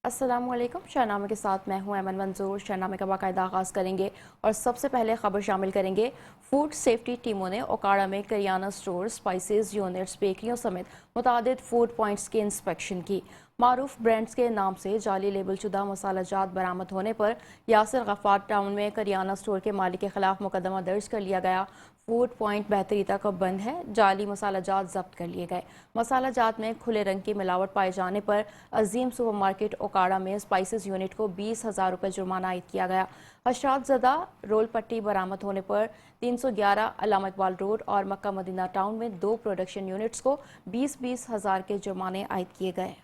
अस्सलामुअलैकुम। शहनामे के साथ मैं हूं अमन मंजूर। शहनामे का बाकायदा आगाज़ करेंगे और सबसे पहले खबर शामिल करेंगे। फूड सेफ्टी टीमों ने ओकाड़ा में करियाना स्टोर, स्पाइसेस यूनिट्स, बेकरियों समेत मुतादिद फूड पॉइंट्स की इंस्पेक्शन की। मारूफ ब्रांड्स के नाम से जाली लेबल शुदा मसाला जात बरामद होने पर यासिर गफ्फार टाउन में करियाना स्टोर के मालिक के खिलाफ मुकदमा दर्ज कर लिया गया। फूड पॉइंट बेहतरी तक बंद है। जाली मसाला जात जब्त कर लिए गए। मसाला जात में खुले रंग की मिलावट पाए जाने पर अजीम सुपरमार्केट ओकाड़ा में स्पाइसेस यूनिट को 20,000 रुपये जुर्माना आयद किया गया। हशरात ज़दा रोल पट्टी बरामद होने पर 311 अल्लामा इकबाल रोड और मक्का मदीना टाउन में 2 प्रोडक्शन यूनिट्स को 20-20 हज़ार के जुर्माने आयद किए गए।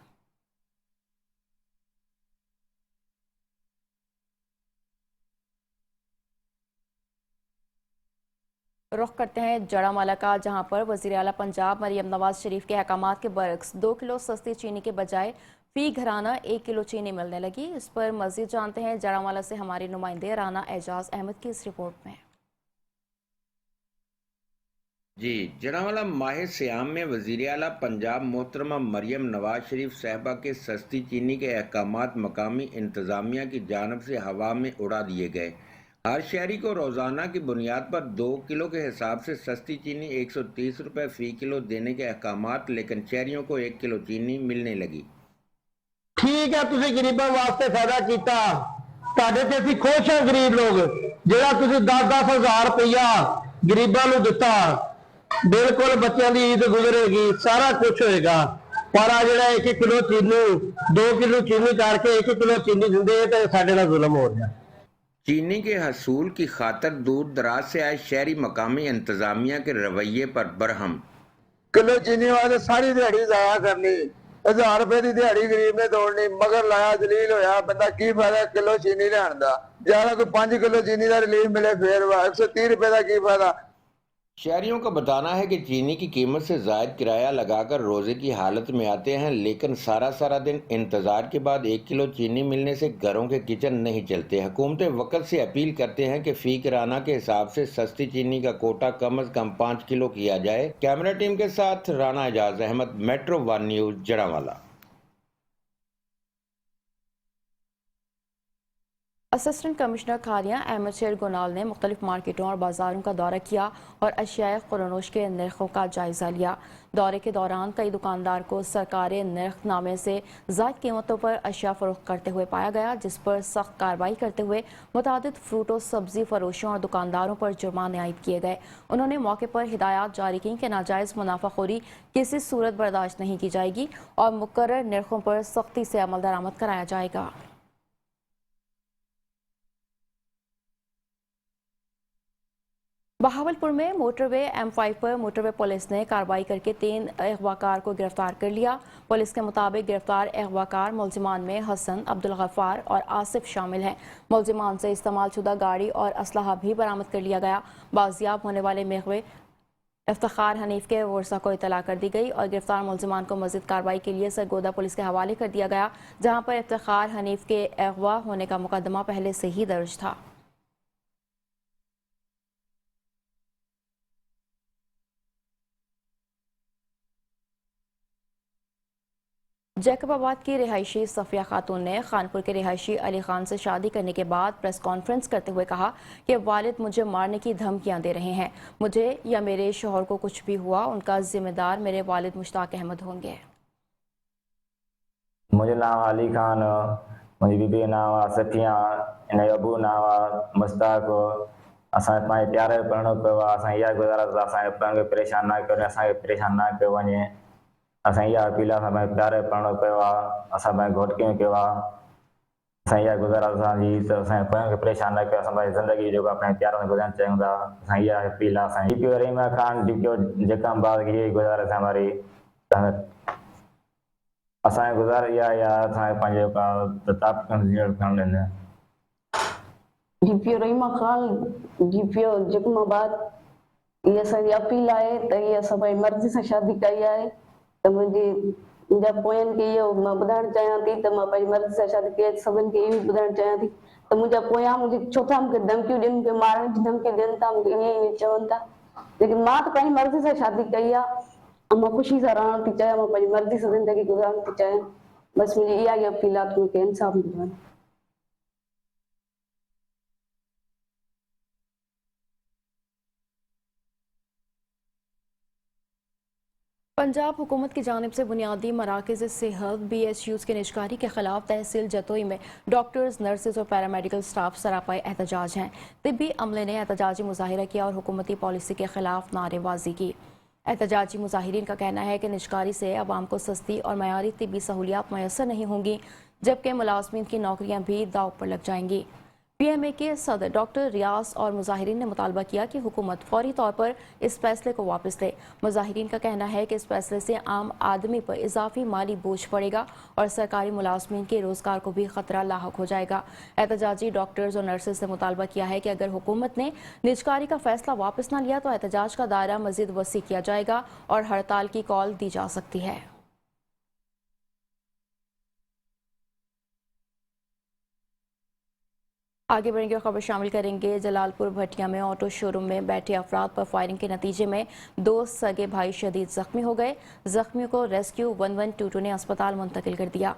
रुख करते हैं जड़ामाला का, जहां पर वज़ीर आला पंजाब मरियम नवाज शरीफ के अहकामात के बरक्स 2 किलो सस्ती चीनी के बजाय फी घराना 1 किलो चीनी मिलने लगी। इस पर मज़ीद जानते हैं जड़ामाला से हमारे नुमाइंदे राना एजाज अहमद की इस रिपोर्ट में। जी, जनावाला माह सियाम में वज़ीर आला पंजाब मोहतरमा मरियम नवाज शरीफ साहबा के सस्ती चीनी के अहकामात मकामी इंतज़ामिया की जानब से हवा में उड़ा दिए गए। हर शहरी को रोज़ाना की बुनियाद पर 2 किलो के हिसाब से सस्ती चीनी 130 रुपये फ़ी किलो देने के अहकामात, लेकिन शहरियों को 1 किलो चीनी मिलने लगी। ठीक है, तुसी गरीबों वास्ते फायदा किया, तुहाडे ते असीं खुश हां। गरीब लोग जिहड़ा तुसी 10-10 हज़ार रुपया गरीबां नूं दिता, बिल्कुल बच्चों की ईद गुजरेगी, सारा कुछ होएगा। पर आ जिहड़ा 1 किलो चीनी 2 किलो चीनी करके 1 किलो चीनी दिंदे ते साडे नाल जुल्म हो रहा। चीनी के हसूल की खातर दूर दराज से आए शहरी मकामी इंतज़ामिया के रवैये पर बरहम। किलो चीनी वास्ते सारी दिहाड़ी जाया करनी, 1000 रुपए की दिहाड़ी गरीब ने तोड़नी, मगर लाया जलील होया बंदा की फायदा किलो चीनी लियाण दा। ज्यादा कोई 5 किलो चीनी का रिलीफ मिले फिर 130 रुपए का की फायदा। शहरियों का बताना है कि चीनी की कीमत से जायद किराया लगाकर रोजे की हालत में आते हैं, लेकिन सारा दिन इंतजार के बाद 1 किलो चीनी मिलने से घरों के किचन नहीं चलते। हुकूमत वक्त से अपील करते हैं कि फी किराना के हिसाब से सस्ती चीनी का कोटा कम से कम 5 किलो किया जाए। कैमरा टीम के साथ Rana Ejaz Ahmad, metro 1 news, Jaranwala. Assistant commissioner खालियाँ अहमद शेर गोनाल ने मुख्तलिफ मार्केटों और बाजारों का दौरा किया और अशियाए खुरनोश के नरखों का जायजा लिया। दौरे के दौरान कई दुकानदार को सरकारी नरखनामे से ज़ायद कीमतों पर अशिया फरोख्त करते हुए पाया गया, जिस पर सख्त कार्रवाई करते हुए मुतादिद फ्रूट और सब्जी फरोशों और दुकानदारों पर जुर्माने आयद किए गए। उन्होंने मौके पर हिदायत जारी की कि नाजायज़ मुनाफाखोरी किसी सूरत बर्दाश्त नहीं की जाएगी और मुकर्रर नरखों पर सख्ती से अमल दरामद कराया जाएगा। बहावलपुर में मोटरवे M5 पर मोटरवे पुलिस ने कार्रवाई करके 3 अगवाकार को गिरफ्तार कर लिया। पुलिस के मुताबिक गिरफ्तार अगवाकार मुलजिमान में हसन, अब्दुल गफ्फार और आसिफ शामिल हैं। मुलजिमान से इस्तेमाल शुदा गाड़ी और असलहा भी बरामद कर लिया गया। बाजियाब होने वाले मेहवे इफ्तिखार हनीफ के वर्सा को इतला कर दी गई और गिरफ्तार मुलजिमान को मजीद कार्रवाई के लिए सरगोदा पुलिस के हवाले कर दिया गया, जहाँ पर इफ्तिखार हनीफ के अगवा होने का मुकदमा पहले से ही दर्ज था। जैकबाबाद की रिहायशी सफिया खातून ने खानपुर के रिहायशी अली खान से शादी करने के बाद प्रेस कॉन्फ्रेंस करते हुए कहा कि वालिद मुझे मारने की धमकियां दे रहे हैं। मुझे या मेरे शोहर को कुछ भी हुआ, उनका जिम्मेदार मेरे वालिद मुश्ताक अहमद होंगे। मुझे नाम अली खान, मुझी बीबी नाम सफिया, इन अबू नाम मुश्ताक। असां पंहिंजे प्यारे पढ़णो पियो आहे। असां इहा गुज़ारिश असांखे पंहिंखे परेशान न कयो, असांखे परेशान न कयो वञे। असां इहा अपील असां पंहिंजे प्यारे पढ़णो पियो आहे, असां पंहिंजे घोट खे कयो आहे। असां इहा गुज़ारिश असांजी त असांखे पंहिंखे परेशान न कयो, असां पंहिंजी ज़िंदगी जेको पंहिंजे प्यारनि सां गुज़ारणु चाहियूं था। असां इहा अपील आहे असांजी। DPO रहीमा खान, DPO जैकबाबाद की इहा गुज़ारिश आहे हमारी। असांजी गुज़ारिश इहा आहे असांखे पंहिंजे ताप खणणु। DPO रहीमा खान, DPO जैकबाबाद, ये असांजी अपील आहे त इहा असां पंहिंजी मर्ज़ी सां शादी कई आहे। त मुंहिंजा पोयनि खे इहो मां ॿुधाइणु चाहियां थी त मां पंहिंजी मर्ज़ी सां शादी कई। सभिनि खे इहो ॿुधाइणु चाहियां थी त मुंहिंजा पोयां मुंहिंजी छो था मूंखे धमकियूं ॾियनि, मूंखे मारण जी धमकी ॾियनि था, मूंखे ईअं चवनि था, लेकिन मां त पंहिंजी मर्ज़ी सां शादी कई आहे। मां ख़ुशी सां रहणु थी चाहियां, मां पंहिंजी मर्ज़ी सां ज़िंदगी गुज़ारणु थी चाहियां। बस मुझे ये आगे अपील आप लोगों के इंसाफ दिलवाना। पंजाब हुकूमत की जानिब से बुनियादी मराकज़ सेहत BHUs की निजकारी के खिलाफ तहसील जतोई में डॉक्टर्स, नर्सेज और पैरामेडिकल स्टाफ सरापाई एहतजाज हैं। तिब्बी अमले ने एहतजाजी मुजाहिरा किया और हुकूमती पॉलिसी के खिलाफ नारेबाजी की। एहतजाजी मुजाहिरीन का कहना है कि निजकारी से अवाम को सस्ती और मयारी तिब्बी सहूलियात मैसर नहीं होंगी, जबकि मुलाजमीन की नौकरियां भी दाव पर लग जाएंगी। PMA के सदर डॉक्टर रियाज और मुजाहिरीन ने मुतालबा किया कि हुकूमत फौरी तौर पर इस फैसले को वापस ले। मुजाहिरीन का कहना है कि इस फैसले से आम आदमी पर इजाफी माली बोझ पड़ेगा और सरकारी मुलाजमीन के रोजगार को भी खतरा लाहक हो जाएगा। एहतजाजी डॉक्टर्स और नर्सेज ने मुतालबा किया है कि अगर हुकूमत ने निजकारी का फैसला वापस न लिया तो एहतजाज का दायरा मजीद वसी किया जाएगा और हड़ताल की कॉल दी जा सकती है। आगे बढ़ेंगे और खबर शामिल करेंगे। जलालपुर भटिया में ऑटो शोरूम में बैठे अफराद पर फायरिंग के नतीजे में 2 सगे भाई शदीद जख्मी हो गए। जख्मियों को रेस्क्यू 1122 ने अस्पताल मुंतकिल कर दिया।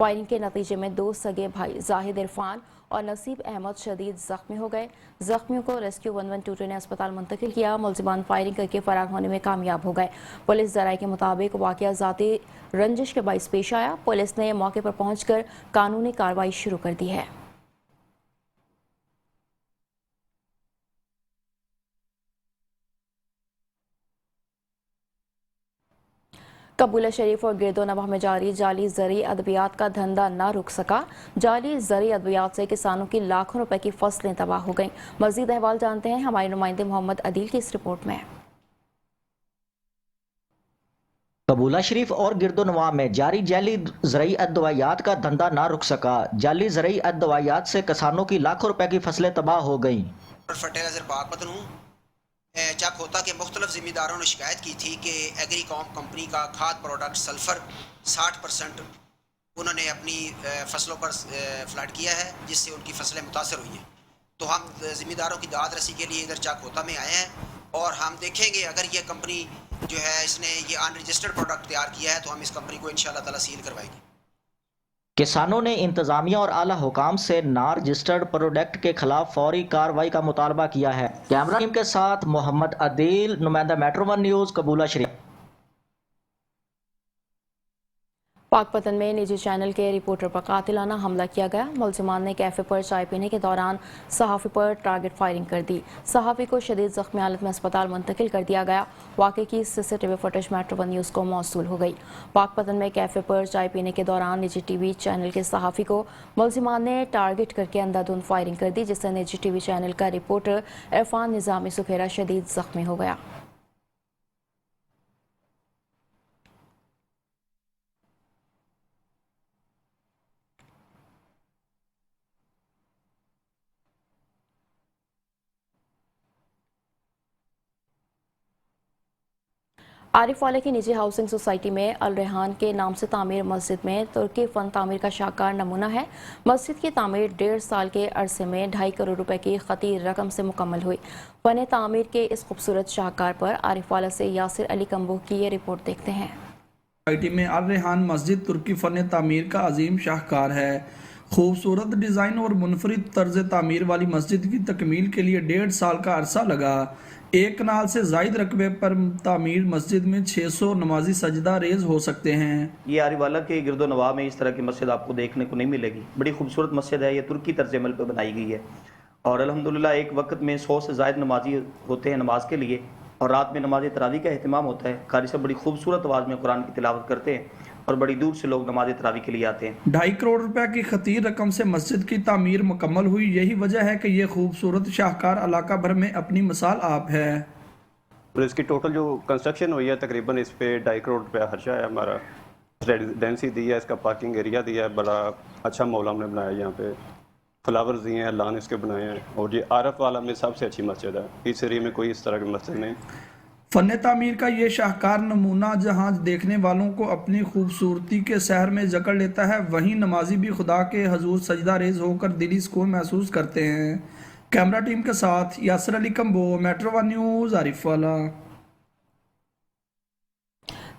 फायरिंग के नतीजे में 2 सगे भाई जाहिद इरफान और नसीब अहमद शदीद जख्मी हो गए। जख्मियों को रेस्क्यू 1122 ने अस्पताल मुंतकिल किया। मुलजिमान फायरिंग करके फरार होने में कामयाब हो गए। पुलिस ज़राए के मुताबिक वाक़या ज़ाती रंजिश के बाइस पेश आया। पुलिस ने मौके पर पहुंचकर कानूनी कार्रवाई शुरू कर दी है। कबूला शरीफ और गिरदोनवाह में जारी जाली ज़री अद्वियात का धंधा न रुक सका। जाली ज़री अद्वियात से किसानों की लाखों रुपए की फसलें तबाह हो गईं। मज़ीद अहवाल जानते हैं हमारे नुमाइंदे मोहम्मद अदील की इस रिपोर्ट में। कबूला शरीफ और गिरदोनवाह में जारी जाली ज़रई अद्वियात का धंधा ना रुक सका। जाली ज़रई अद्वियात से किसानों की लाखों रुपए की फसलें तबाह हो गईं। फर्टिलाइजर बागपतन हूँ। चाकोता के मुख्तलिफ ज़िम्मेदारों ने शिकायत की थी कि एग्रीकॉम कंपनी का खाद प्रोडक्ट सल्फ़र 60% उन्होंने अपनी फसलों पर फ्लड किया है, जिससे उनकी फसलें मुतासर हुई हैं। तो हम ज़िम्मेदारों की दाद रसी के लिए इधर चाकोता में आए हैं और हम देखेंगे अगर ये कंपनी जो है इसने ये अनरजिस्टर्ड प्रोडक्ट तैयार किया है तो हम इस कंपनी को इंशाअल्लाह ताला सील करवाएंगे। किसानों ने इंतजामिया और आला हुकाम से ना रजिस्टर्ड प्रोडक्ट के खिलाफ फौरी कार्रवाई का मुतालबा किया है। कैमरा टीम के साथ मोहम्मद अदील, नुमाइंदा मेट्रो 1 न्यूज़, कबूला शरीफ। पाकपतन में निजी चैनल के रिपोर्टर पर कातिलाना हमला किया गया। मुलजिमान ने कैफे पर चाय पीने के दौरान सहाफ़ी पर टारगेट फायरिंग कर दी। सहाफ़ी को शदीद जख्मी हालत में अस्पताल मुंतकिल कर दिया गया। वाक़े की CCTV फुटेज मेट्रो 1 न्यूज़ को मौसूल हो गई। पाकपतन में कैफे पर चाय पीने के दौरान निजी TV चैनल के सहाफ़ी को मुलजिमान ने टारगेट करके अंधाधुंध फायरिंग कर दी, जिससे निजी TV चैनल का रिपोर्टर इरफान निज़ामी सुखेरा शदीद जख्मी हो गया। आरिफ वाले की निजी हाउसिंग सोसाइटी में अल रेहान के नाम से तामीर मस्जिद में तुर्की फ़न तामीर का शाहकार नमूना है। मस्जिद की तामीर 1.5 साल के अरसे में 2.5 करोड़ रुपए की खती रकम से मुकम्मल हुई। फ़न तामीर के इस खूबसूरत शाहकार पर आरिफ वाला से यासिर अली कम्बोह की ये रिपोर्ट देखते हैं। सोसाइटी में अल रेहान मस्जिद तुर्की फ़न तामीर का अजीम शाहकार है। खूबसूरत डिज़ाइन और मुनफरिद तर्ज तामीर वाली मस्जिद की तकमील के लिए 1.5 साल का अरसा लगा। 1 कनाल से ज़ायद रकबे पर तामीर मस्जिद में 600 नमाजी सजदा रेज हो सकते हैं। ये आरिवाला के गिरदो नवाह में इस तरह की मस्जिद आपको देखने को नहीं मिलेगी। बड़ी खूबसूरत मस्जिद है। ये तुर्की तर्ज अमल पर बनाई गई है और अल्हम्दुलिल्लाह एक वक्त में 100 से ज़ायद नमाजी होते हैं नमाज के लिए और रात में नमाज तरावी का अहतमाम होता है। कारी साहब बड़ी खूबसूरत आवाज़ में कुरान की तिलावत करते हैं और बड़ी दूर से लोग नमाज तरावी के लिए आते हैं। 2.5 करोड़ रुपए की खतीर रकम से मस्जिद की तामीर मुकम्मल हुई। यही वजह है कि ये खूबसूरत शाहकार इलाका भर में अपनी मिसाल आप है। और इसकी टोटल जो कंस्ट्रक्शन हुई है तकरीबन इस पे 2.5 करोड़ रुपया खर्चा है। हमारा रेजिडेंसी दी है, इसका पार्किंग एरिया दिया है, बड़ा अच्छा माहौल हमने बनाया है। यहाँ पे फ्लावर्स दिए हैं, लान इसके बनाए हैं और ये आरफ वाला में सबसे अच्छी मस्जिद है। इस एरिया में कोई इस तरह की मस्जिद नहीं। फ़न तामीर का ये शाहकार नमूना जहाँ देखने वालों को अपनी खूबसूरती के शहर में जकड़ लेता है, वहीं नमाजी भी खुदा के हजूर सजदा रेज होकर दिली सुकून महसूस करते हैं। कैमरा टीम के साथ Yasir Ali combo, metro 1 news, Arif वाला।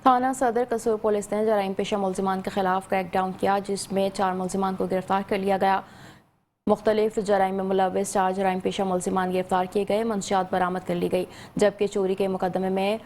थाना सदर कसूर पुलिस ने जराइम पेशा मुलजिमान के खिलाफ क्रैकडाउन किया, जिसमें 4 मुलजिमान को गिरफ्तार कर लिया गया। मुख्तलिफ जराइम में मुलविस 4 जराइम पेशा मुलजिमान गिरफ्तार किए गए, मंशियात बरामद कर ली गई, जबकि चोरी के मुकदमे में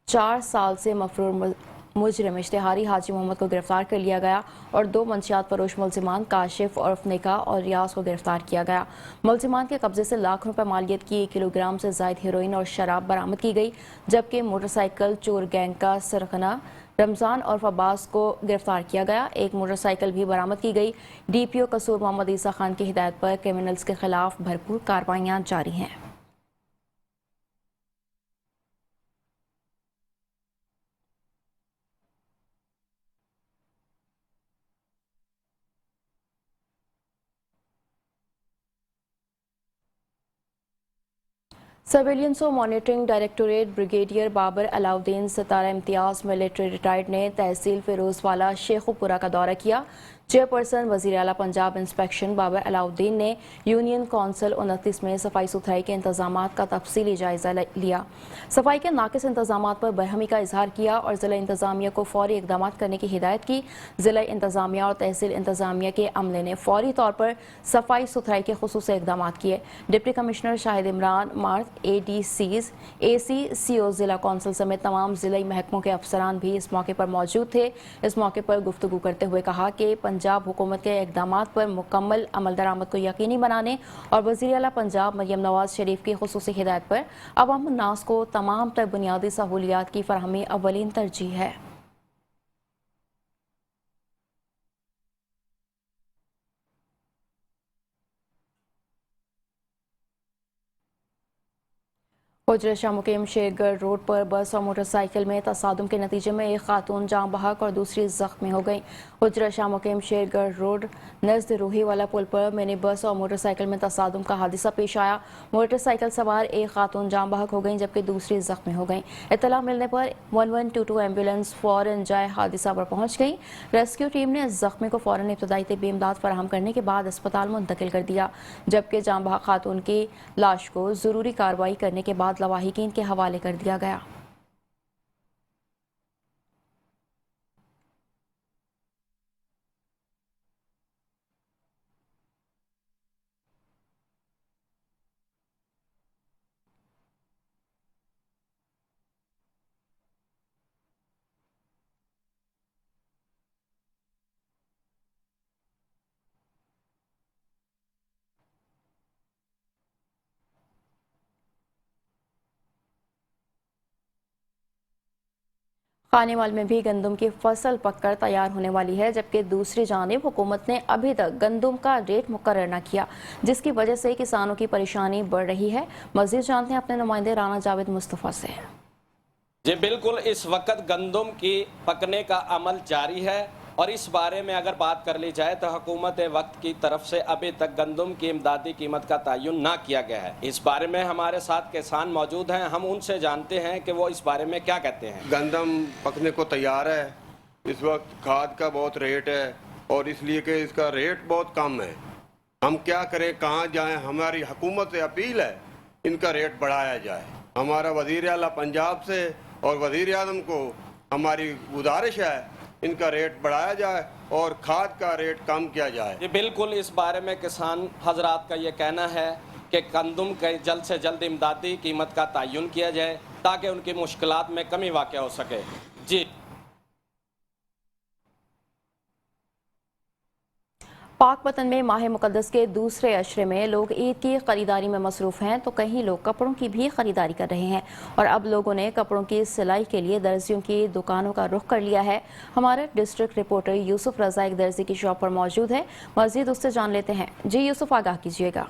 4 साल से मफरूर मुजरिम इश्तिहारी हाजी मोहम्मद को गिरफ्तार कर लिया गया और 2 मंशियात फरोश मुलजिमान काशिफ उर्फ निका और रियाज को गिरफ्तार किया गया। मुलजिमान के कब्जे से लाख रुपए मालियत की 1 किलोग्राम से जायद हेरोइन और शराब बरामद की गई, जबकि मोटरसाइकिल चोर गैंग का सरगना रमजान और अब्बास को गिरफ्तार किया गया। एक मोटरसाइकिल भी बरामद की गई। DPO कसूर मोहम्मद ईसा खान की हिदायत पर क्रिमिनल्स के खिलाफ भरपूर कार्रवाइयां जारी हैं। सर्वेलियंस और monitoring directorate brigadier Babar Alauddin Sitara Imtiaz military retired ने तहसील फिरोजवाला शेखुपुरा का दौरा किया। चेयरपर्सन वज़ीर आला पंजाब इंस्पेक्शन बाबर अलाउद्दीन ने यूनियन कौंसिल 29 में सफाई सुथराई के इंतजामात का तफसीली जायजा लिया। सफाई के नाकिस इंतजामात पर बरहमी का इजहार किया और ज़िला इंतजामिया को फौरी इकदाम करने की हिदायत की। ज़िला इंतजामिया और तहसील इंतजामिया के अमले ने फौरी तौर पर सफाई सुथराई के खुसूसी इकदाम किए। डिप्टी कमिश्नर शाहिद इमरान मार्ग, ADCs, AC, CO, ज़िला कौंसिल समेत तमाम ज़िला महकमों के अफसरान भी इस मौके पर मौजूद थे। इस मौके पर गुफ्तगू करते हुए कहा कि पंजाब हुकूमत के इकदामात पर मुकम्मल अमल दरामद को यकीनी बनाने और वज़ीर आला पंजाब मरियम नवाज शरीफ की खुसूसी हिदायत पर अवाम उन्नास को तमाम तर बुनियादी सहूलियात की फराहमी अव्वलीन तरजीह है। हुजरा शाह मुकीम शेरगढ़ रोड पर बस और मोटरसाइकिल में तसादुम के नतीजे में एक खातून जाँ बहक और दूसरी जख्मी हो गई। हुजरा शाह मुकीम शेरगढ़ रोड नज़द रूही वाला पुल पर मिनी बस और मोटरसाइकिल में तसादुम का हादसा पेश आया। मोटरसाइकिल सवार एक खातून जाँ बहक हो गई, जबकि दूसरी जख्मी हो गई। इत्तला मिलने पर 1122 एम्बुलेंस फौरन जाए हादसा पर पहुंच गई। रेस्क्यू टीम ने जख्मी को फौरन इब्तदाई तिब्बी इमदाद फराहम करने के बाद अस्पताल मुंतकिल कर दिया, जबकि जाँ बहक खातून की लाश को ज़रूरी कार्रवाई करने के बाद लवाहिकीन के हवाले कर दिया गया। खानेवाल में भी गंदम की फसल पककर तैयार होने वाली है, जबकि दूसरी जानिब हुकूमत ने अभी तक गंदम का रेट मुकर्रर न किया, जिसकी वजह से किसानों की परेशानी बढ़ रही है। मज़ीद जानते हैं अपने नुमाइंदे राना जावेद मुस्तफ़ा से। जी बिल्कुल, इस वक्त गंदम की पकने का अमल जारी है और इस बारे में अगर बात कर ली जाए तो हुकूमत वक्त की तरफ से अभी तक गंदम की इमदादी कीमत का तयन ना किया गया है। इस बारे में हमारे साथ किसान मौजूद हैं, हम उनसे जानते हैं कि वो इस बारे में क्या कहते हैं। गंदम पकने को तैयार है, इस वक्त खाद का बहुत रेट है और इसलिए कि इसका रेट बहुत कम है। हम क्या करें, कहाँ जाएं? हमारी हुकूमत से अपील है इनका रेट बढ़ाया जाए। हमारा वज़ीर आला पंजाब से और वज़ीर आज़म को हमारी गुजारिश है इनका रेट बढ़ाया जाए और खाद का रेट कम किया जाए। जी बिल्कुल, इस बारे में किसान हजरात का ये कहना है कि गंदम के जल्द से जल्द इमदादी कीमत का तयन किया जाए ताकि उनकी मुश्किलात में कमी वाक़ हो सके। जी पाक वतन में माह मुक़द्दस के दूसरे अशरे में लोग ईद की खरीदारी में मसरूफ़ हैं, तो कहीं लोग कपड़ों की भी खरीदारी कर रहे हैं और अब लोगों ने कपड़ों की सिलाई के लिए दर्जियों की दुकानों का रुख कर लिया है। हमारे डिस्ट्रिक्ट रिपोर्टर यूसुफ रज़ा एक दर्जी की शॉप पर मौजूद है, मज़ीद उससे जान लेते हैं। जी यूसुफ, आगाह कीजिएगा।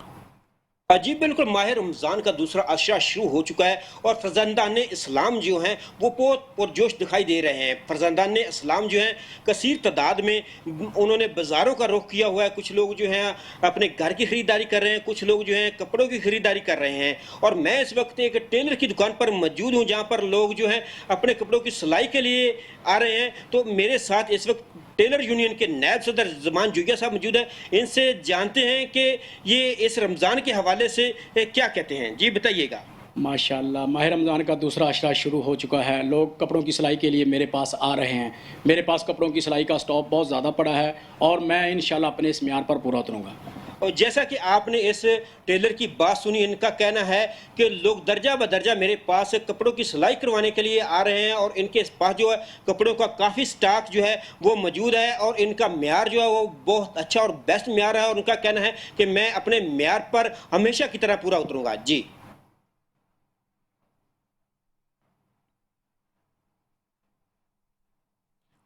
जी बिल्कुल, माह रमज़ान का दूसरा अशरा शुरू हो चुका है और फर्जंदान इस्लाम जो हैं वो बहुत पुरजोश दिखाई दे रहे हैं। फर्जंदान इस्लाम जो हैं कसीर तादाद में उन्होंने बाज़ारों का रुख किया हुआ है। कुछ लोग जो हैं अपने घर की ख़रीदारी कर रहे हैं, कुछ लोग जो हैं कपड़ों की ख़रीदारी कर रहे हैं। और मैं इस वक्त एक टेलर की दुकान पर मौजूद हूँ जहाँ पर लोग जो हैं अपने कपड़ों की सिलाई के लिए आ रहे हैं। तो मेरे साथ इस वक्त टेलर यूनियन के नायब सदर ज़मान जुगिया साहब मौजूद है, इनसे जानते हैं कि ये इस रमज़ान के हवाले से क्या कहते हैं। जी बताइएगा। माशाल्लाह माह रमज़ान का दूसरा अशरा शुरू हो चुका है। लोग कपड़ों की सिलाई के लिए मेरे पास आ रहे हैं। मेरे पास कपड़ों की सिलाई का स्टॉक बहुत ज़्यादा पड़ा है और मैं इंशाल्लाह अपने इस म्यार पर पूरा उतरूँगा। और जैसा कि आपने इस टेलर की बात सुनी, इनका कहना है कि लोग दर्जा बदर्जा मेरे पास कपड़ों की सिलाई करवाने के लिए आ रहे हैं और इनके पास जो है कपड़ों का काफ़ी स्टॉक जो है वो मौजूद है और इनका म्यार जो है वो बहुत अच्छा और बेस्ट म्यार है और उनका कहना है कि मैं अपने म्यार पर हमेशा की तरह पूरा उतरूँगा। जी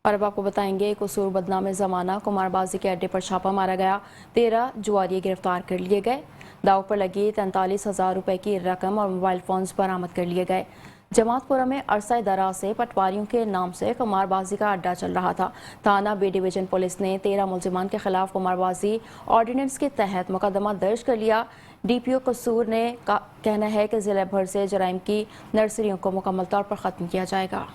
और अब आपको बताएंगे कसूर बदनाम ज़माना कुमारबाजी के अड्डे पर छापा मारा गया। 13 जुआरी गिरफ्तार कर लिए गए। दाव पर लगी 43,000 रुपए की रकम और मोबाइल फोन्स बरामद कर लिए गए। जमातपुरा में अरसा दराज से पटवारियों के नाम से कुमारबाजी का अड्डा चल रहा था। थाना बी डिवीजन पुलिस ने 13 मुलजिमान के खिलाफ कुमारबाजी ऑर्डिनेंस के तहत मुकदमा दर्ज कर लिया। DPO कसूर ने कहना है कि जिले भर से जराइम की नर्सरियों को मुकम्मल तौर पर ख़त्म किया जाएगा।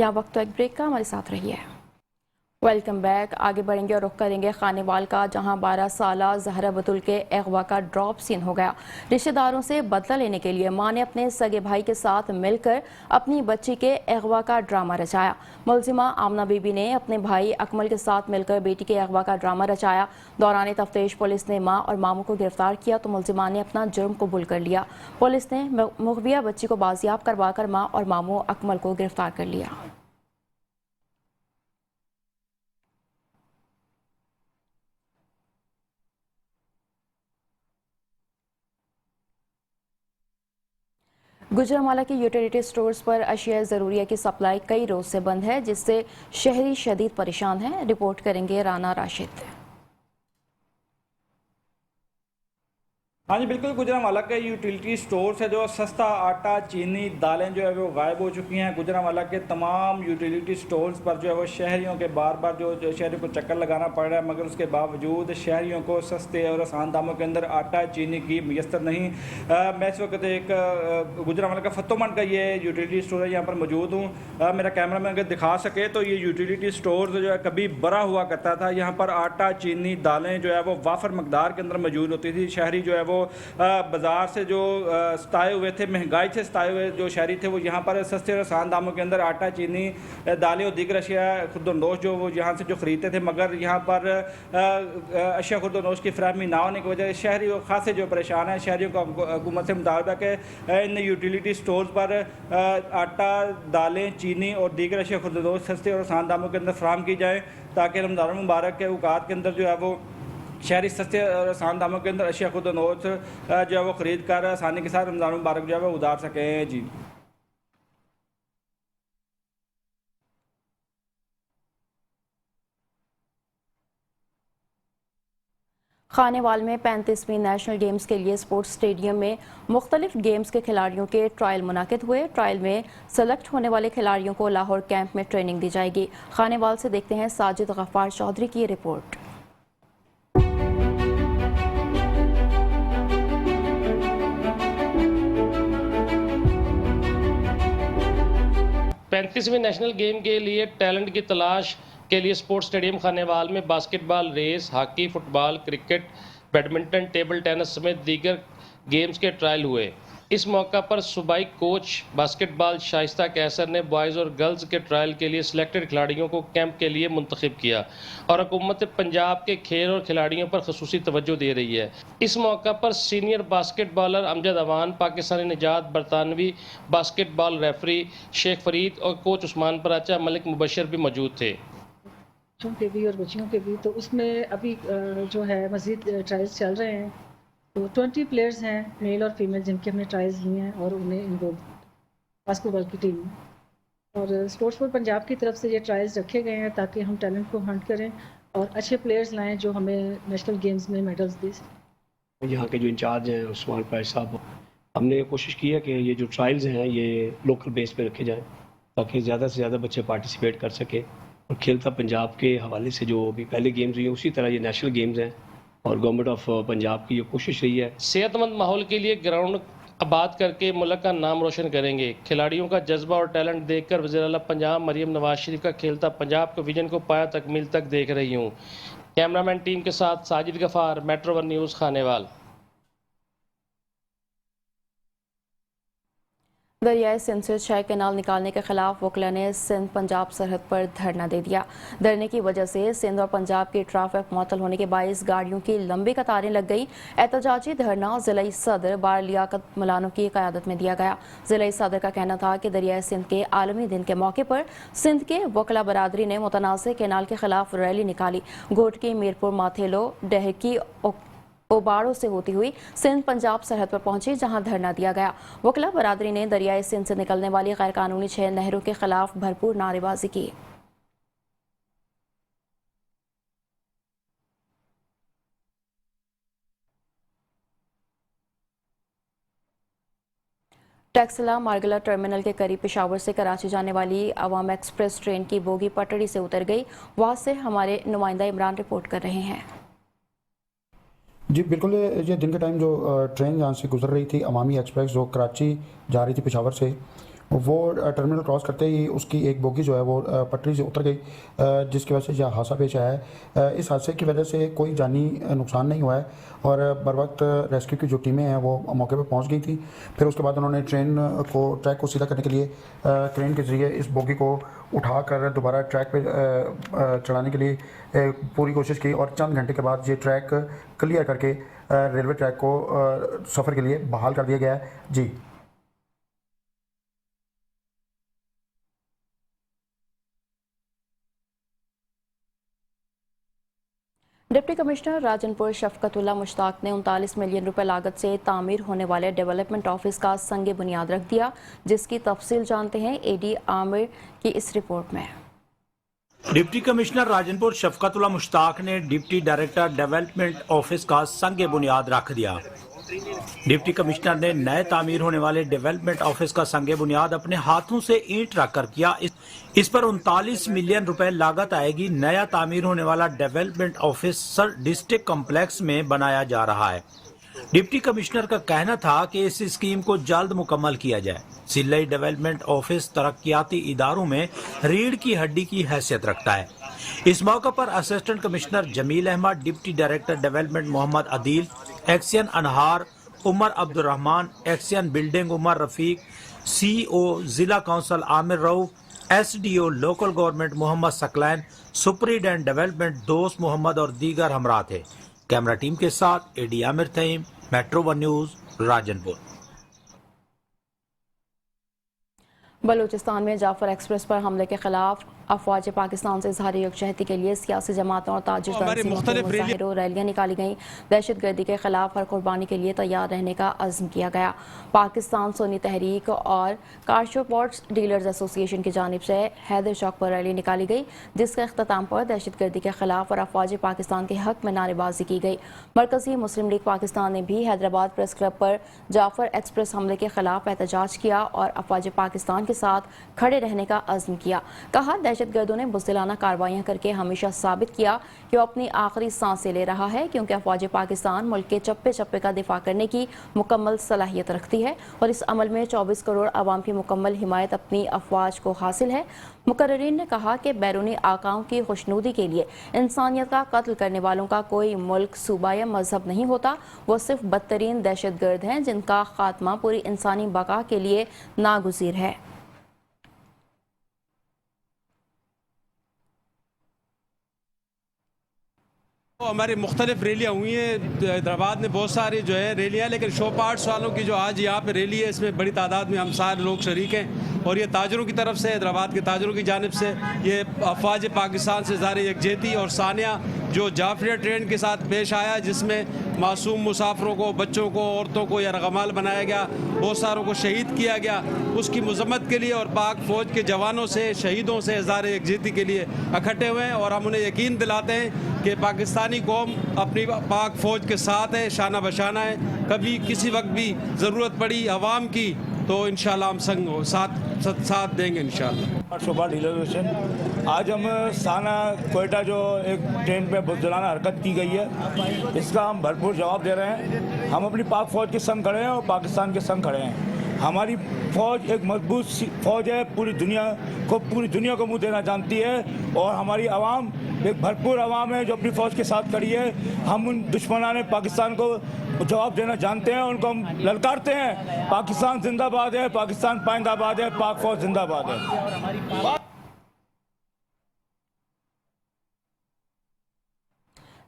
यहाँ वक्त तो एक ब्रेक का, हमारे साथ रहिए। Welcome back. आगे बढ़ेंगे और रुख करेंगे खानेवाल का, जहां 12 साला जहरा बतुल के अगवा का ड्रॉप सीन हो गया। रिश्तेदारों से बदला लेने के लिए मां ने अपने सगे भाई के साथ मिलकर अपनी बच्ची के अगवा का ड्रामा रचाया। मुलजिमा आमना बीबी ने अपने भाई अकमल के साथ मिलकर बेटी के अगवा का ड्रामा रचाया। दौरान तफ्तीश पुलिस ने मां और मामू को गिरफ्तार किया तो मुलजिमा ने अपना जुर्म कबूल कर लिया। पुलिस ने मुगविया बच्ची को बाजियाब करवाकर मां और मामू अकमल को गिरफ्तार कर लिया। गुजरांवाला के यूटिलिटी स्टोर्स पर अशिया ज़रूरिया की सप्लाई कई रोज से बंद है, जिससे शहरी शदीद परेशान हैं। रिपोर्ट करेंगे राना राशिद। हाँ जी बिल्कुल, गुजरांवाला के यूटिलिटी स्टोर से जो सस्ता आटा, चीनी, दालें जो है वो गायब हो चुकी हैं। गुजरांवाला के तमाम यूटिलिटी स्टोर्स पर जो है वो शहरियों के बार बार जो शहरियों को चक्कर लगाना पड़ रहा है, मगर उसके बावजूद शहरियों को सस्ते और आसान दामों के अंदर आटा, चीनी की मैसर नहीं। मैं इस वक्त एक गुजरांवाला का फतोमंड का ये यूटिलिटी स्टोर है, यहाँ पर मौजूद हूँ। मेरा कैमरा मैन अगर दिखा सके तो ये यूटिलिटी स्टोर जो है कभी बड़ा हुआ करता था। यहाँ पर आटा, चीनी, दालें जो है वो वाफर मकदार के अंदर मौजूद होती थी। शहरी जो है वो बाज़ार से जो सताए हुए थे, महंगाई से सताए हुए जो शहरी थे, वो यहाँ पर सस्ते और आसान दामों के अंदर आटा, चीनी, दालें और दीगर अशिया खुर्दनोश जो वो यहाँ से जो ख़रीदते थे। मगर यहाँ पर अशिया खुर्दनोश की फराहमी ना होने की वजह से शहरी खासे जो परेशान हैं। शहरियों को हुकूमत से मुतालबा के इन यूटिलिटी स्टोर्स पर आटा, दालें, चीनी और दीगर अशिया खुर्दनोश सस्ते और आसान दामों के अंदर फराहम की जाए, ताकि रमज़ान मुबारक के औकात के अंदर जो है वो शहरी सस्ते और आसान दामों के अंदर अशिया खुर्दनोश जो है वो ख़रीद कर आसानी के साथ रमज़ान मुबारक जो है वो उतार सकें। जी खानेवाल में 35वीं नेशनल गेम्स के लिए स्पोर्ट्स स्टेडियम में मुख्तलिफ गेम्स के खिलाड़ियों के ट्रायल मुनाकिद हुए। ट्रायल में सेलेक्ट होने वाले खिलाड़ियों को लाहौर कैंप में ट्रेनिंग दी जाएगी। खानेवाल से देखते हैं साजिद गफ्फार चौधरी की रिपोर्ट। 35वीं नेशनल गेम के लिए टैलेंट की तलाश के लिए स्पोर्ट्स स्टेडियम खानेवाल में basketball, race, hockey, football, cricket, badminton, table tennis समेत दीगर गेम्स के ट्रायल हुए। इस मौका पर सूबाई कोच बास्केटबॉल शाइस्ता कैसर ने बॉयज़ और गर्ल्स के ट्रायल के लिए सिलेक्टेड खिलाड़ियों को कैंप के लिए मुंतखब किया और हुकूमत पंजाब के खेल और खिलाड़ियों पर खसूसी तवज्जो दे रही है। इस मौका पर सीनियर बास्केटबॉलर अमजद अवान, पाकिस्तानी निजात, बरतानवी बास्केटबॉल रेफरी शेख फरीद और कोच उस्मान पराचा, मलिक मुबशर भी मौजूद थे। बच्चों के भी और बच्चियों के भी, तो उसमें अभी जो है मज़ीद ट्रायल्स चल रहे हैं। तो 20 प्लेयर्स हैं, मेल और फीमेल, जिनके हमने ट्रायल्स लिए हैं और उन्हें इनको बास्केटबॉल की टीम और स्पोर्ट्स फॉर पंजाब की तरफ से ये ट्रायल्स रखे गए हैं ताकि हम टैलेंट को हंट करें और अच्छे प्लेयर्स लाएं जो हमें नेशनल गेम्स में मेडल्स दे सकें। यहाँ के जो इंचार्ज हैं उस्मान पाई साहब, हमने कोशिश की है कि ये जो ट्रायल्स हैं ये लोकल बेस पे रखे जाएँ ताकि ज़्यादा से ज़्यादा बच्चे पार्टिसिपेट कर सकें। और खेलता पंजाब के हवाले से जो अभी पहले गेम्स हुए उसी तरह ये नेशनल गेम्स हैं और गवर्नमेंट ऑफ पंजाब की ये कोशिश रही है। सेहतमंद माहौल के लिए ग्राउंड आबाद करके मुल्क का नाम रोशन करेंगे। खिलाड़ियों का जज्बा और टैलेंट देखकर वज़ीर आला पंजाब मरियम नवाज शरीफ का खेलता पंजाब के विजन को पाया तकमील तक देख रही हूँ। कैमरामैन टीम के साथ साजिद गफार, मेट्रो 1 न्यूज़, खानेवाल। दरियाए सिंध से 6 कैनाल निकालने के खिलाफ वकला ने सिंध पंजाब सरहद पर धरना दे दिया। धरने की वजह से सिंध और पंजाब की ट्रैफिक मुअत्तल होने के बायस गाड़ियों की लंबी कतारें लग गई। एहतजाजी धरना ज़िला सदर बार लियाकत मुलानो की क़यादत में दिया गया। ज़िला सदर का कहना था कि दरियाए सिंध के आलमी दिन के मौके पर सिंध के वकला बरादरी ने मुतनाज़ कैनाल के खिलाफ रैली निकाली। घोटकी, मीरपुर, माथेलो, डहकी, ओबाड़ों से होती हुई सिंध पंजाब सरहद पर पहुंची, जहां धरना दिया गया। वकला बरादरी ने दरियाए सिंध से निकलने वाली गैर कानूनी 6 नहरों के खिलाफ भरपूर नारेबाजी की। टैक्सला मार्गला टर्मिनल के करीब पेशावर से कराची जाने वाली अवाम एक्सप्रेस ट्रेन की बोगी पटड़ी से उतर गई। वहां से हमारे नुमाइंदा इमरान रिपोर्ट कर रहे हैं। जी बिल्कुल, ये दिन के टाइम जो ट्रेन यहाँ से गुजर रही थी अवामी एक्सप्रेस जो कराची जा रही थी पेशावर से, वो टर्मिनल क्रॉस करते ही उसकी एक बोगी जो है वो पटरी से उतर गई, जिसकी वजह से यह हादसा पेश आया है। इस हादसे की वजह से कोई जानी नुकसान नहीं हुआ है और बर वक्त रेस्क्यू की जो टीमें हैं वो मौके पर पहुंच गई थी। फिर उसके बाद उन्होंने ट्रैक को सीधा करने के लिए क्रेन के ज़रिए इस बोगी को उठाकर दोबारा ट्रैक पे चढ़ाने के लिए पूरी कोशिश की और चंद घंटे के बाद ये ट्रैक क्लियर करके रेलवे ट्रैक को सफ़र के लिए बहाल कर दिया गया है। जी डिप्टी कमिश्नर राजनपुर शफकतुल्ला मुश्ताक ने 39 मिलियन रुपए लागत से तामीर होने वाले डेवलपमेंट ऑफिस का संग बुनियाद रख दिया, जिसकी तफसील जानते हैं एडी आमिर की इस रिपोर्ट में। डिप्टी कमिश्नर राजनपुर शफकतुल्ला मुश्ताक ने डिप्टी डायरेक्टर डेवलपमेंट ऑफिस का संग बुनियाद रख दिया। डिप्टी कमिश्नर ने नए तामीर होने वाले डेवलपमेंट ऑफिस का संग बुनियाद अपने हाथों से ईंट रखकर किया। इस पर 39 मिलियन रुपए लागत आएगी। नया तामीर होने वाला development office sir district complex में बनाया जा रहा है। डिप्टी कमिश्नर का कहना था कि इस स्कीम को जल्द मुकम्मल किया जाए। सिलाई डेवलपमेंट ऑफिस तरक्याती इदारों में रीढ़ की हड्डी की हैसियत रखता है। इस मौके पर assistant commissioner Jamil Ahmad, deputy director development Mohammad Adeel, XEN Anhar Umar Abdurrahman, XEN building Umar Rafiq, CEO जिला council Aamir Rauf, SDO local government Mohammad Saqlain, superintendent development Dost Mohammad और दीगर हमरा थे। कैमरा टीम के साथ AD Aamir Taim, metro 1 news, Rajanpur. Balochistan में जाफर एक्सप्रेस पर हमले के खिलाफ अफवाज पाकिस्तान से इजहार यकजहती के लिए सियासी जमातों और ताजिर रैलियां निकाली गईं। दहशत गर्दी के खिलाफ हर कुर्बानी के लिए तैयार रहने का अज़्म किया गया। पाकिस्तान सुन्नी तहरीक और कारशोपोर्ट्स डीलर्स एसोसिएशन की जानिब से हैदर चौक पर रैली निकाली गई, जिसके अख्ताम पर दहशत गर्दी के खिलाफ और अफवाज पाकिस्तान के हक में नारेबाजी की गई। मरकजी मुस्लिम लीग पाकिस्तान ने भी हैदराबाद प्रेस क्लब पर जाफर एक्सप्रेस हमले के खिलाफ एहतजाज किया और अफवाज पाकिस्तान के साथ खड़े रहने का अज़्म किया। कहा, दहशतगर्दों ने बुज़दिलाना कार्रवाइयां करके हमेशा साबित किया कि वो अपनी आखिरी सांसें ले रहा है, क्योंकि अफवाज पाकिस्तान मुल्क के चप्पे चप्पे का दिफा करने की मुकम्मल सलाहियत रखती है और इस अमल में 24 करोड़ आवाम की मुकम्मल हिमायत अपनी अफवाज को हासिल है। मुकर्रिरीन ने कहा कि बैरूनी आकाओं की खुशनुदी के लिए इंसानियत का कत्ल करने वालों का कोई मुल्क, सूबा या मजहब नहीं होता। वो सिर्फ बदतरीन दहशतगर्द हैं जिनका खात्मा पूरी इंसानी बका के लिए नागुज़ीर है। हमारी मुख्तलिफ रैलियाँ हुई हैं हैदराबाद में, बहुत सारी जो है रैलियाँ, लेकिन शो पार्ट्स वालों की जो आज यहाँ पे रैली है इसमें बड़ी तादाद में हम सारे लोग शरीक हैं और ये ताजरों की तरफ से, हैदराबाद के ताजरों की जानिब से ये अफवाज पाकिस्तान से ज़ाहिर यकजहती और सानिया जो जाफरिया ट्रेन के साथ पेश आया, जिसमें मासूम मुसाफरों को, बच्चों को, औरतों को यरगमाल बनाया गया, बहुत सारों को शहीद किया गया, उसकी मजम्मत के लिए और पाक फ़ौज के जवानों से, शहीदों से इज़हार यकजहती के लिए इकट्ठे हुए हैं और हम उन्हें यकीन दिलाते हैं कि पाकिस्तानी कौम अपनी पाक फ़ौज के साथ है, शाना बशाना है। कभी किसी वक्त भी ज़रूरत पड़ी आवाम की तो इंशाल्लाह हम संग साथ देंगे इंशाल्लाह। सुबह रिजर्वेशन आज हम साना कोयटा जो एक ट्रेन पे बुज़दिलाना हरकत की गई है, इसका हम भरपूर जवाब दे रहे हैं। हम अपनी पाक फ़ौज के संग खड़े हैं और पाकिस्तान के संग खड़े हैं। हमारी फ़ौज एक मजबूत फ़ौज है, पूरी दुनिया को मुंह देना जानती है और हमारी आवाम एक भरपूर आवाम है जो अपनी फ़ौज के साथ खड़ी है। हम उन दुश्मनाने पाकिस्तान को जवाब देना जानते हैं, उनको हम ललकारते हैं। पाकिस्तान जिंदाबाद है, पाकिस्तान पाइंदाबाद है, पाक फ़ौज जिंदाबाद है।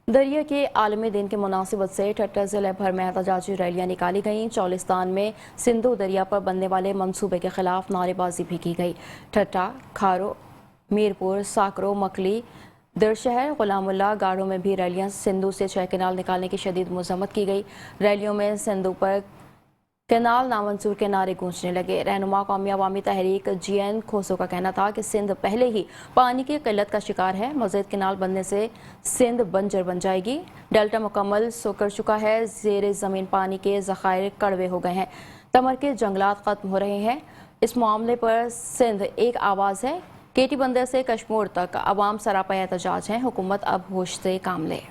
दरिया के आलमी दिन के मुनासिबत से ठट्टा ज़िले भर में एहतजाजी रैलियाँ निकाली गईं। चौलिस्तान में सिंधु दरिया पर बनने वाले मंसूबे के खिलाफ नारेबाजी भी की गई। ठट्टा, खारो, मीरपुर, साकरो, मकली, दिरशहर, गुलामुल्ला, गाड़ों में भी रैलियाँ सिंधु से 6 कैनाल निकालने की शदीद मजम्मत की गई। रैलियों में सिंधु पर कैनाल नामंजूर के नारे गूंजने लगे। रहनुमा कौमी अवामी तहरीक GN खोसो का कहना था कि सिंध पहले ही पानी की किल्लत का शिकार है, मज़ीद कैनाल बनने से सिंध बंजर बन जाएगी। डेल्टा मुकम्मल कर चुका है, ज़ेर ज़मीन पानी के ज़खायर कड़वे हो गए हैं, तमर के जंगलात ख़त्म हो रहे हैं। इस मामले पर सिंध एक आवाज़ है। केटी बंदर से कश्मीर तक अवाम सरापा एहतजाज हैं। हुकूमत अब होश से काम ले।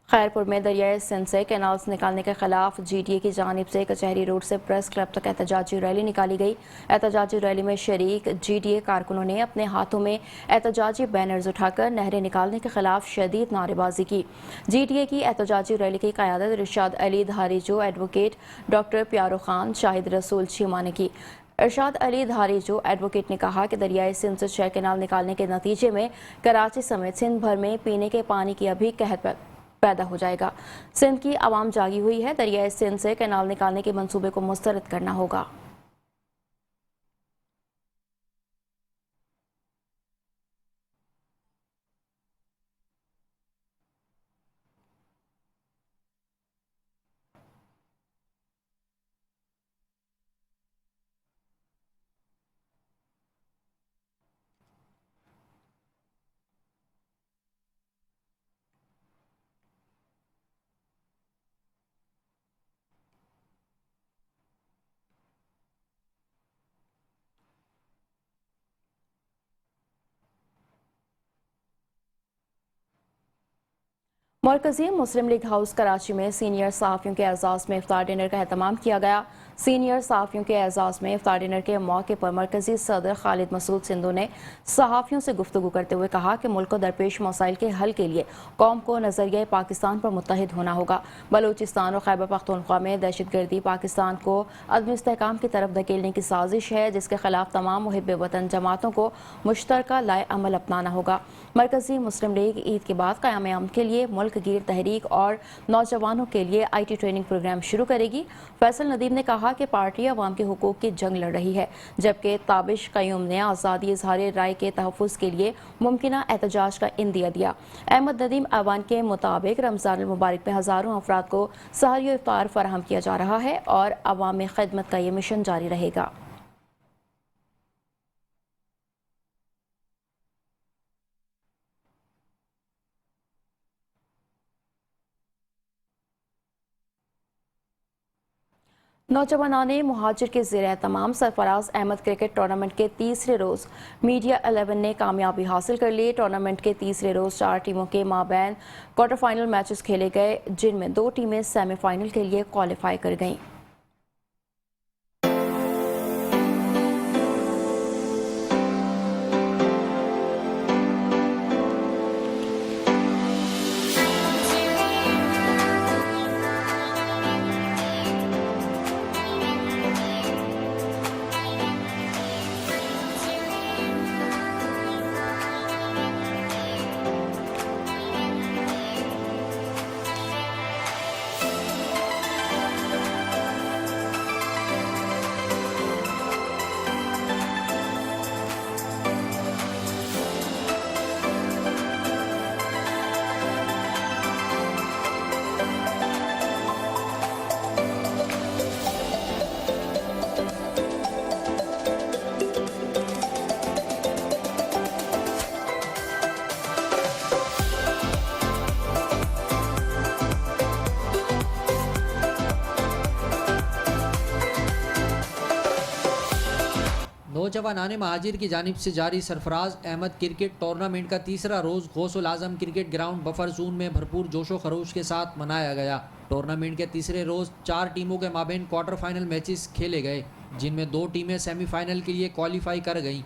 खैरपुर में दरियाए सिंध से कैनाल्स निकालने के खिलाफ GDA की जानिब से कचहरी रोड से प्रेस क्लब तक एहतजाजी रैली निकाली गई। एहतजाजी रैली में शरीक GDA कारकुनों ने अपने हाथों में एहतजाजी बैनर्स उठाकर नहरें निकालने के खिलाफ शदीद नारेबाजी की। GDA की एहतजाजी रैली की क़यादत इरशाद अली धारीजो, एडवोकेट डॉक्टर प्यारो खान, शाहिद रसूल चीमा ने की। इरशाद अली धारीजो एडवोकेट ने कहा कि दरियाए सिंध से 6 कैनाल निकालने के नतीजे में कराची समेत सिंध भर में पीने के पानी की अभी कहत पैदा हो जाएगा। सिंध की आवाम जागी हुई है। दरियाए सिंध से कैनाल निकालने के मंसूबे को मुस्तरद करना होगा। मरकजी मुस्लिम लीग हाउस कराची में सीनियर सहाफ़ियों के एजाज़ में इफ्तार डिनर का एहतमाम किया गया। सीनियर सहाफ़ियों के एजाज़ में इफ्तार डिनर के मौके पर मरकजी सदर खालिद मसूद सिंधु ने सहाफ़ियों से गुफ्तगू करते हुए कहा कि मुल्क को दरपेश मसाइल के हल के लिए कौम को नज़रिया पाकिस्तान पर मुत्तहिद होना होगा। बलूचिस्तान और खैबर पख्तूनख्वा में दहशतगर्दी पाकिस्तान को अदम इस्तेहकाम की तरफ धकेलने की साजिश है, जिसके खिलाफ तमाम मुहिब वतन जमातों को मुश्तरका लाए अमल अपनाना होगा। मरकजी मुस्लिम लीग ईद के बाद क़याम अमन के लिए मुल्क गिर तहरीक और नौजवानों के लिए IT ट्रेनिंग प्रोग्राम शुरू करेगी। फैसल नदीम ने कहा कि पार्टी अवाम के हुकूक की जंग लड़ रही है, जबकि ताबिश कयूम ने आज़ादी इज़हार राय के तहफ़्फ़ुज़ के लिए मुमकिना एहतजाज का इंदिया दिया। अहमद नदीम ऐवान के मुताबिक रमज़ान मुबारक में हज़ारों अफराद को सहरी इफ्तार फराहम किया जा रहा है और अवाम खिदमत का ये मिशन जारी रहेगा। नौजवानाने मुहाजिर के ज़ेर तमाम सरफराज अहमद क्रिकेट टूर्नामेंट के तीसरे रोज़ मीडिया 11 ने कामयाबी हासिल कर ली। टूर्नामेंट के तीसरे रोज़ 4 टीमों के माबैन क्वार्टर फाइनल मैचेस खेले गए, जिनमें 2 टीमें सेमीफाइनल के लिए क्वालिफाई कर गईं। नौजवान महाजिर की जानिब से जारी सरफराज अहमद क्रिकेट टूर्नामेंट का तीसरा रोज़ गौसुल आजम क्रिकेट ग्राउंड बफर जोन में भरपूर जोशो खरोश के साथ मनाया गया। टूर्नामेंट के तीसरे रोज़ 4 टीमों के माबेन क्वार्टर फाइनल मैचेस खेले गए, जिनमें 2 टीमें सेमीफाइनल के लिए क्वालिफाई कर गईं।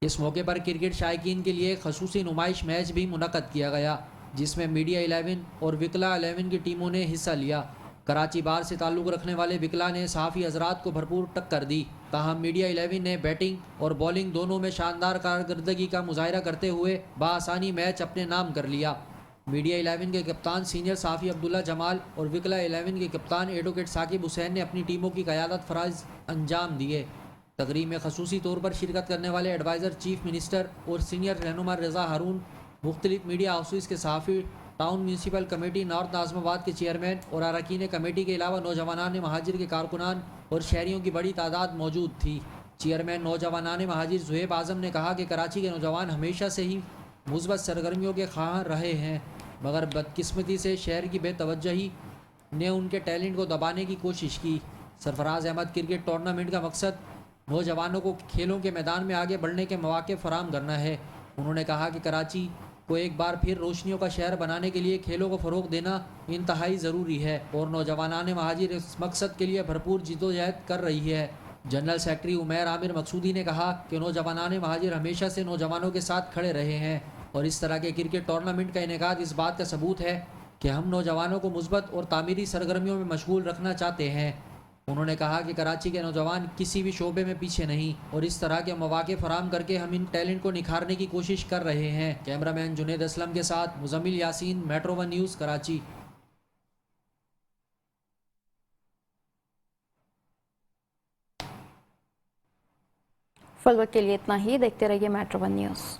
इस मौके पर क्रिकेट शायकीन के लिए खसूसी नुमाइश मैच भी मुनक़द किया गया, जिसमें मीडिया 11 और विकला 11 की टीमों ने हिस्सा लिया। कराची बार से ताल्लुक़ रखने वाले विकला ने सहाफ़ी हज़रात को भरपूर टक्कर दी। ताहम मीडिया 11 ने बैटिंग और बॉलिंग दोनों में शानदार कारकर्दगी का मुजाहिरा करते हुए बआसानी मैच अपने नाम कर लिया। मीडिया 11 के कप्तान सीनियर सहाफ़ी अब्दुल्ला जमाल और विकला 11 के कप्तान एडवोकेट साकिब हुसैन ने अपनी टीमों की क़यादत फ़राइज़ अंजाम दिए। तकरीब में खसूसी तौर पर शिरकत करने वाले एडवाइज़र चीफ मिनिस्टर और सीनियर रहनुमा रज़ा हारून, मुख्तलिफ मीडिया हाउसेस के सहाफ़ी, टाउन म्यूनसिपल कमेटी नॉर्थ नाज़माबाद के चेयरमैन और अरकान कमेटी के अलावा नौजवानान महाजिर के कारकुनान और शहरियों की बड़ी तादाद मौजूद थी। चेयरमैन नौजवानान महाजिर ज़ुहैब आज़म ने कहा कि कराची के नौजवान हमेशा से ही मुस्बत सरगर्मियों के ख़्वाह रहे हैं, मगर बदकिस्मती से शहर की बेतवज्जही ने उनके टैलेंट को दबाने की कोशिश की। सरफराज अहमद क्रिकेट टूर्नामेंट का मकसद नौजवानों को खेलों के मैदान में आगे बढ़ने के मौके फराहम करना है। उन्होंने कहा कि कराची को एक बार फिर रोशनियों का शहर बनाने के लिए खेलों को फ़रोग़ देना इंतहाई ज़रूरी है और नौजवानान महाजिर इस मकसद के लिए भरपूर जिद्दोजहद कर रही है। जनरल सेक्रेटरी उमैर आमिर मकसूदी ने कहा कि नौजवानान महाजिर हमेशा से नौजवानों के साथ खड़े रहे हैं और इस तरह के क्रिकेट टूर्नामेंट का इनेकाद इस बात का सबूत है कि हम नौजवानों को मुस्बत और तामीरी सरगर्मियों में मशगूल रखना चाहते हैं। उन्होंने कहा कि कराची के नौजवान किसी भी शोबे में पीछे नहीं और इस तरह के मौके फराहम करके हम इन टैलेंट को निखारने की कोशिश कर रहे हैं। कैमरामैन जुनेद असलम के साथ मुजम्मिल यासीन, मेट्रो 1 न्यूज़, कराची। फिलहाल के लिए इतना ही। देखते रहिए मेट्रो 1 न्यूज़।